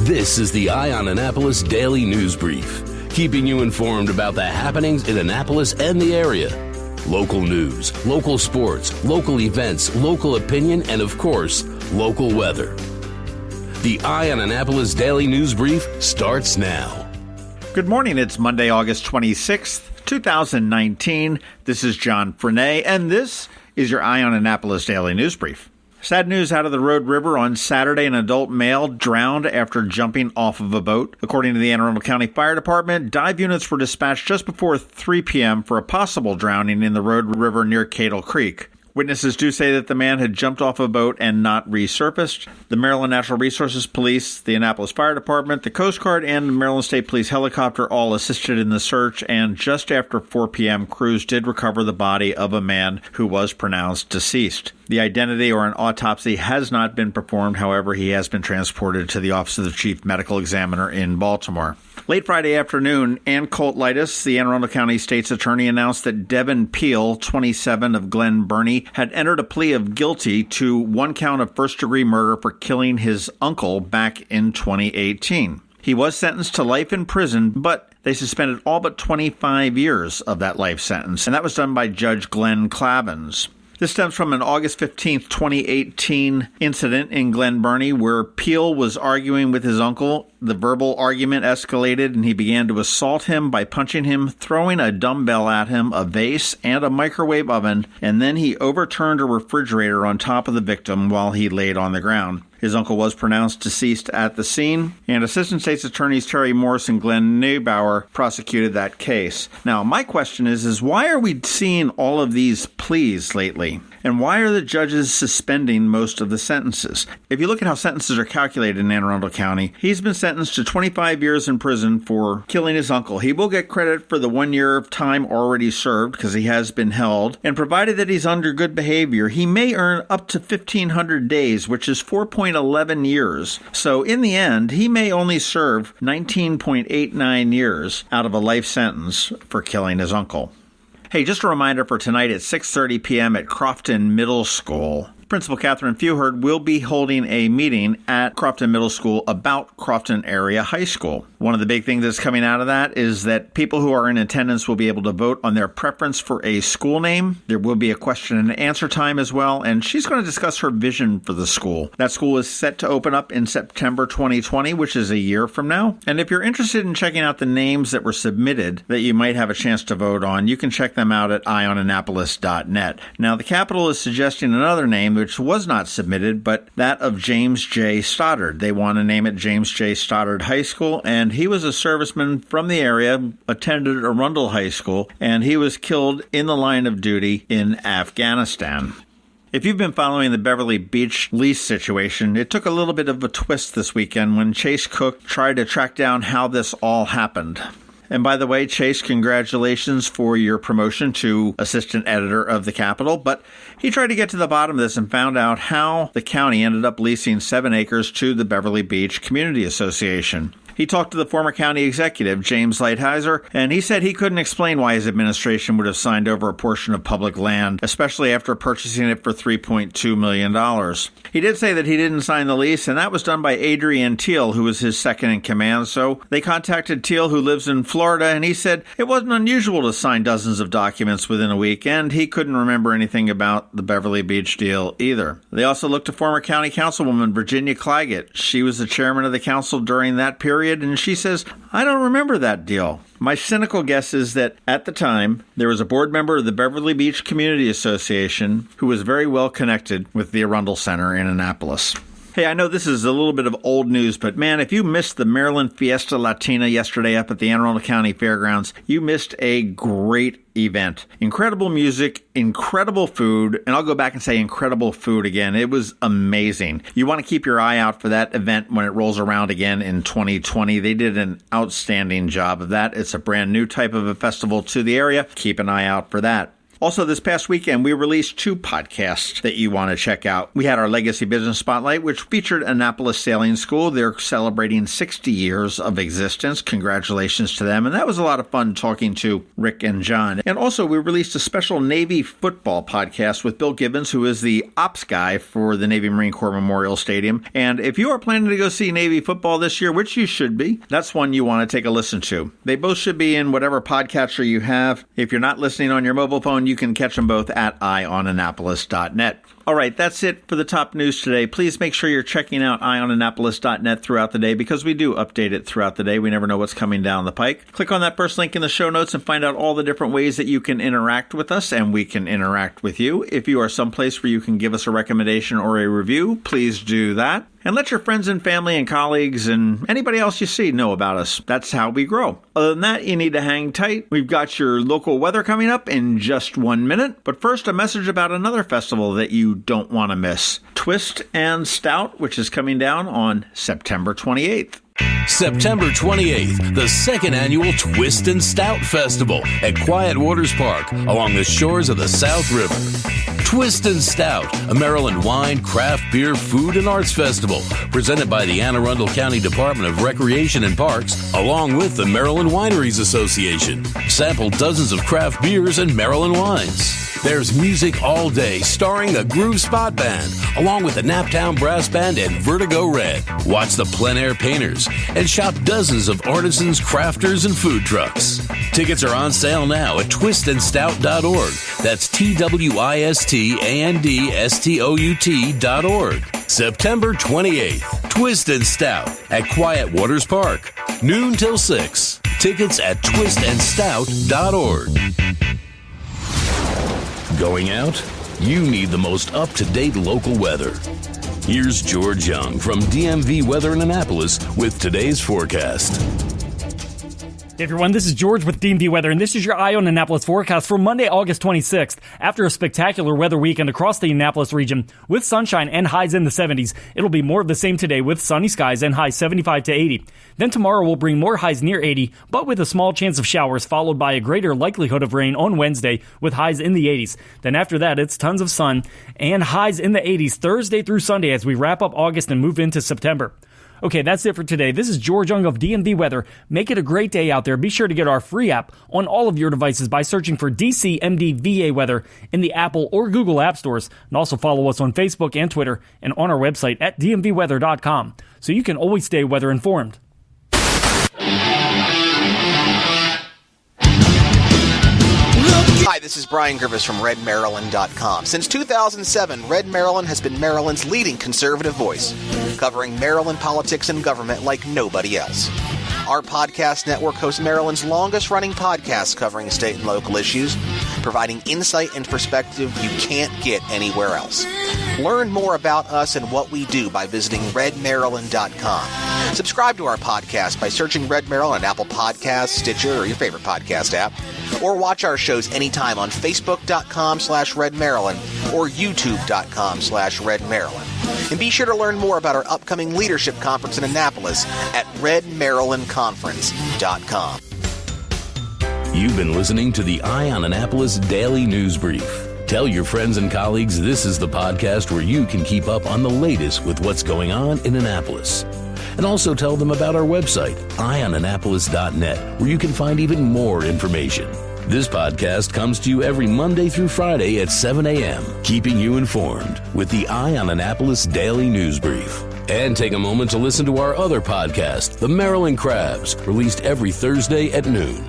This is the Eye on Annapolis Daily News Brief, keeping you informed about the happenings in Annapolis and the area. Local news, local sports, local events, local opinion, and of course, local weather. The Eye on Annapolis Daily News Brief starts now. Good morning. It's Monday, August 26th, 2019. This is John Frenaye, and this is your Eye on Annapolis Daily News Brief. Sad news out of the Rhode River on Saturday. An adult male drowned after jumping off of a boat. According to the Anne Arundel County Fire Department, dive units were dispatched just before 3 p.m. for a possible drowning in the Rhode River near Cadle Creek. Witnesses do say that the man had jumped off a boat and not resurfaced. The Maryland Natural Resources Police, the Annapolis Fire Department, the Coast Guard, and the Maryland State Police helicopter all assisted in the search, and just after 4 p.m., crews did recover the body of a man who was pronounced deceased. The identity or an autopsy has not been performed. However, he has been transported to the Office of the Chief Medical Examiner in Baltimore. Late Friday afternoon, Ann Coltlitis, the Anne Arundel County State's Attorney, announced that Devin Peel, 27 of Glen, Burnie, had entered a plea of guilty to one count of first-degree murder for killing his uncle back in 2018. He was sentenced to life in prison, but they suspended all but 25 years of that life sentence, and that was done by Judge Glen Clavins. This stems from an August 15, 2018 incident in Glen Burnie where Peel was arguing with his uncle. The verbal argument escalated and he began to assault him by punching him, throwing a dumbbell at him, a vase, and a microwave oven, and then he overturned a refrigerator on top of the victim while he laid on the ground. His uncle was pronounced deceased at the scene, and Assistant State's Attorneys Terry Morris and Glenn Neubauer prosecuted that case. Now, my question is why are we seeing all of these pleas lately? And why are the judges suspending most of the sentences? If you look at how sentences are calculated in Anne Arundel County, he's been sentenced to 25 years in prison for killing his uncle. He will get credit for the 1 year of time already served because he has been held. And provided that he's under good behavior, he may earn up to 1,500 days, which is 4.11 years. So in the end, he may only serve 19.89 years out of a life sentence for killing his uncle. Hey, just a reminder for tonight at 6:30 p.m. at Crofton Middle School. Principal Catherine Fewherd will be holding a meeting at Crofton Middle School about Crofton Area High School. One of the big things that's coming out of that is that people who are in attendance will be able to vote on their preference for a school name. There will be a question and answer time as well, and she's going to discuss her vision for the school. That school is set to open up in September 2020, which is a year from now. And if you're interested in checking out the names that were submitted that you might have a chance to vote on, you can check them out at eyeonannapolis.net. Now, the Capitol is suggesting another name which was not submitted, but that of James J. Stoddard. They want to name it James J. Stoddard High School, and he was a serviceman from the area, attended Arundel High School, and he was killed in the line of duty in Afghanistan. If you've been following the Beverly Beach lease situation, it took a little bit of a twist this weekend when Chase Cook tried to track down how this all happened. And by the way, Chase, congratulations for your promotion to assistant editor of the Capitol. But he tried to get to the bottom of this and found out how the county ended up leasing 7 acres to the Beverly Beach Community Association. He talked to the former county executive, James Lighthizer, and he said he couldn't explain why his administration would have signed over a portion of public land, especially after purchasing it for $3.2 million. He did say that he didn't sign the lease, and that was done by Adrian Teal, who was his second in command. So they contacted Teal, who lives in Florida, and he said it wasn't unusual to sign dozens of documents within a week, and he couldn't remember anything about the Beverly Beach deal either. They also looked to former county councilwoman Virginia Claggett. She was the chairman of the council during that period, and she says, I don't remember that deal. My cynical guess is that at the time, there was a board member of the Beverly Beach Community Association who was very well connected with the Arundel Center in Annapolis. Hey, I know this is a little bit of old news, but man, if you missed the Maryland Fiesta Latina yesterday up at the Anne Arundel County Fairgrounds, you missed a great event. Incredible music, incredible food, and I'll go back and say incredible food again. It was amazing. You want to keep your eye out for that event when it rolls around again in 2020. They did an outstanding job of that. It's a brand new type of a festival to the area. Keep an eye out for that. Also, this past weekend, we released 2 podcasts that you want to check out. We had our Legacy Business Spotlight, which featured Annapolis Sailing School. They're celebrating 60 years of existence. Congratulations to them. And that was a lot of fun talking to Rick and John. And also, we released a special Navy football podcast with Bill Gibbons, who is the ops guy for the Navy Marine Corps Memorial Stadium. And if you are planning to go see Navy football this year, which you should be, that's one you want to take a listen to. They both should be in whatever podcatcher you have. If you're not listening on your mobile phone, you can catch them both at eyeonannapolis.net. All right, that's it for the top news today. Please make sure you're checking out eyeonannapolis.net throughout the day because we do update it throughout the day. We never know what's coming down the pike. Click on that first link in the show notes and find out all the different ways that you can interact with us and we can interact with you. If you are someplace where you can give us a recommendation or a review, please do that. And let your friends and family and colleagues and anybody else you see know about us. That's how we grow. Other than that, you need to hang tight. We've got your local weather coming up in just 1 minute. But first, a message about another festival that you don't want to miss. Twist and Stout, which is coming down on September 28th. September 28th, the second annual Twist and Stout Festival at Quiet Waters Park along the shores of the South River. Twist and Stout, a Maryland wine, craft beer, food, and arts festival presented by the Anne Arundel County Department of Recreation and Parks along with the Maryland Wineries Association. Sample dozens of craft beers and Maryland wines. There's music all day starring the Groove Spot Band along with the Naptown Brass Band and Vertigo Red. Watch the Plein Air Painters and shop dozens of artisans, crafters, and food trucks. Tickets are on sale now at twistandstout.org. That's TWISTANDSTOUT.org. September 28th, Twist and Stout at Quiet Waters Park. Noon till 6. Tickets at twistandstout.org. Going out? You need the most up-to-date local weather. Here's George Young from DMV Weather in Annapolis with today's forecast. Hey everyone, this is George with DMV Weather, and this is your Eye on Annapolis forecast for Monday, August 26th. After a spectacular weather weekend across the Annapolis region with sunshine and highs in the 70s, it'll be more of the same today with sunny skies and highs 75 to 80. Then tomorrow will bring more highs near 80, but with a small chance of showers followed by a greater likelihood of rain on Wednesday with highs in the 80s. Then after that, it's tons of sun and highs in the 80s Thursday through Sunday as we wrap up August and move into September. Okay, that's it for today. This is George Young of DMV Weather. Make it a great day out there. Be sure to get our free app on all of your devices by searching for DCMDVA Weather in the Apple or Google App Stores. And also follow us on Facebook and Twitter and on our website at dmvweather.com so you can always stay weather informed. Hi, this is Brian Griffiths from RedMaryland.com. Since 2007, Red Maryland has been Maryland's leading conservative voice, covering Maryland politics and government like nobody else. Our podcast network hosts Maryland's longest-running podcast covering state and local issues, providing insight and perspective you can't get anywhere else. Learn more about us and what we do by visiting RedMaryland.com. Subscribe to our podcast by searching Red Maryland on Apple Podcasts, Stitcher, or your favorite podcast app. Or watch our shows anytime on Facebook.com/RedMaryland or YouTube.com/RedMaryland. And be sure to learn more about our upcoming leadership conference in Annapolis at RedMarylandConference.com. You've been listening to the Eye on Annapolis Daily News Brief. Tell your friends and colleagues this is the podcast where you can keep up on the latest with what's going on in Annapolis. And also tell them about our website, eyeonannapolis.net, where you can find even more information. This podcast comes to you every Monday through Friday at 7 a.m., keeping you informed with the Eye on Annapolis Daily News Brief. And take a moment to listen to our other podcast, The Maryland Crabs, released every Thursday at noon.